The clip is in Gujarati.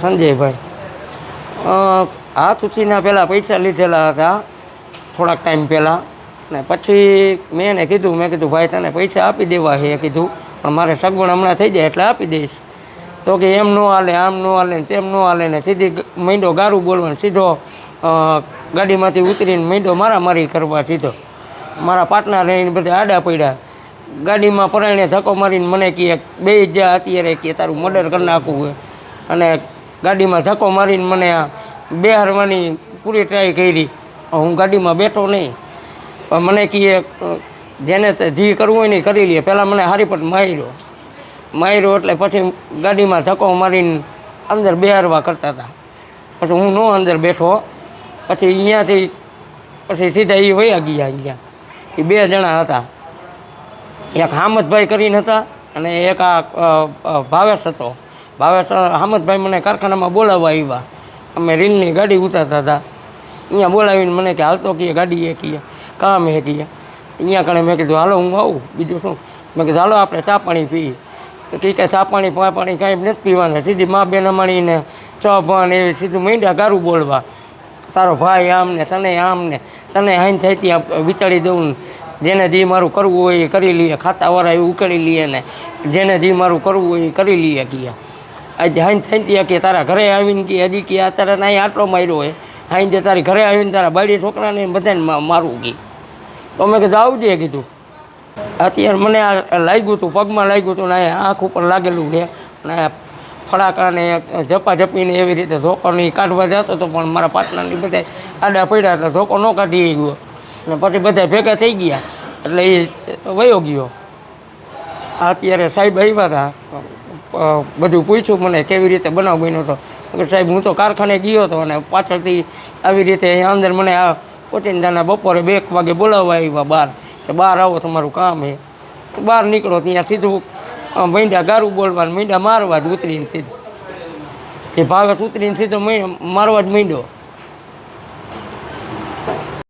સંજયભાઈ હાથ ઉછીના પહેલાં પૈસા લીધેલા હતા થોડાક ટાઈમ પહેલાં, ને પછી મેં એને કીધું, મેં કીધું ભાઈ તને પૈસા આપી દેવા છે કીધું, પણ મારે સગવડ હમણાં થઈ જાય એટલે આપી દઈશ. તો કે એમ ન હાલે, આમ ન હાલે ને તેમ ન હાલે ને સીધી માંડ્યો ગારું બોલવાનું, સીધો ગાડીમાંથી ઉતરીને માંડ્યો મારામારી કરવા સીધો. મારા પાર્ટનર રહીને બધા આડા પડ્યા, ગાડીમાં પરાયણે ધક્કો મારીને મને કહે બે જા અત્યારે કે તારું મર્ડર કરી નાખવું હોય, અને ગાડીમાં ધક્કો મારીને મને બેહારવાની પૂરી ટ્રાય કરી. હું ગાડીમાં બેઠો નહીં, પણ મને કહે જેને જે કરવું હોય ને એ કરી લે. પહેલાં મને હારી પટ માર્યો એટલે પછી ગાડીમાં ધક્કો મારીને અંદર બેહારવા કરતા હતા. પછી હું નો અંદર બેઠો, પછી અહીંયાથી પછી સીધા એ વયા ગયા. અહીંયા એ બે જણા હતા, એક હામદભાઈ કરીને હતા અને એક આ ભાવેશ હતો. ભાવેશ હામદભાઈ મને કારખાનામાં બોલાવવા આવ્યા, અમે રીલની ગાડી ઉતારતા હતા. અહીંયા બોલાવીને મને કે હાલતો કહીએ ગાડી એ કહીએ કામ એ કહીએ અહીંયા કણે. મેં કીધું હાલો હું આવું, બીજું શું. મેં કીધું હાલો આપણે ચા પાણી પીએ. તો ઠીક છે, ચા પાણી કાંઈ નથી પીવાના, સીધી મા બેન અમાણીને ચા ભાન એવી સીધું માંડ્યા ગારું બોલવા. તારો ભાઈ આમ ને તને હાઈન થઈ ત્યાં વિચારી દઉં, જેને જે મારું કરવું હોય એ કરી લઈએ, ખાતાવાળા એ ઉકેલી લઈએ ને જેને જે મારું કરવું હોય એ કરી લઈએ કીએ. આજે હાઈન થઈ ત્યાં કે તારા ઘરે આવીને કે હજી કે અત્યારે ના આટલો માર્યો હોય, હાઈન જે તારી ઘરે આવીને તારા બાળી છોકરાને બધાને મારવું કી. તો મેં કીધું આવજે કીધું. અત્યારે મને આ લાગ્યું હતું, પગમાં લાગ્યું હતું ને આંખ ઉપર લાગેલું છે ને ફડાકાને ઝપાઝપીને એવી રીતે ધોકો નહીં કાઢવા જતો હતો, પણ મારા પાર્ટનરની બધા આડા પડ્યા એટલે ધોકો ન કાઢી ગયો ને પછી બધા ભેગા થઈ ગયા એટલે એ વયો ગયો. અત્યારે સાહેબ આવ્યા હતા, બધું પૂછ્યું મને કેવી રીતે બનાવ બન્યો હતો. સાહેબ હું તો કારખાને ગયો હતો અને પાછળથી આવી રીતે અંદર મને આ ઓચિંતાના બપોરે 2 વાગે બોલાવવા આવ્યા બહાર, કે બહાર આવો તમારું કામ છે. બહાર નીકળો ત્યાં સીધું માંડ્યા ગારું બોલવાનું, માંડ્યા મારવા જ ઉતરીને સીધું. એ ભાવેશ ઉતરીને સીધો મારવા જ માંડ્યો.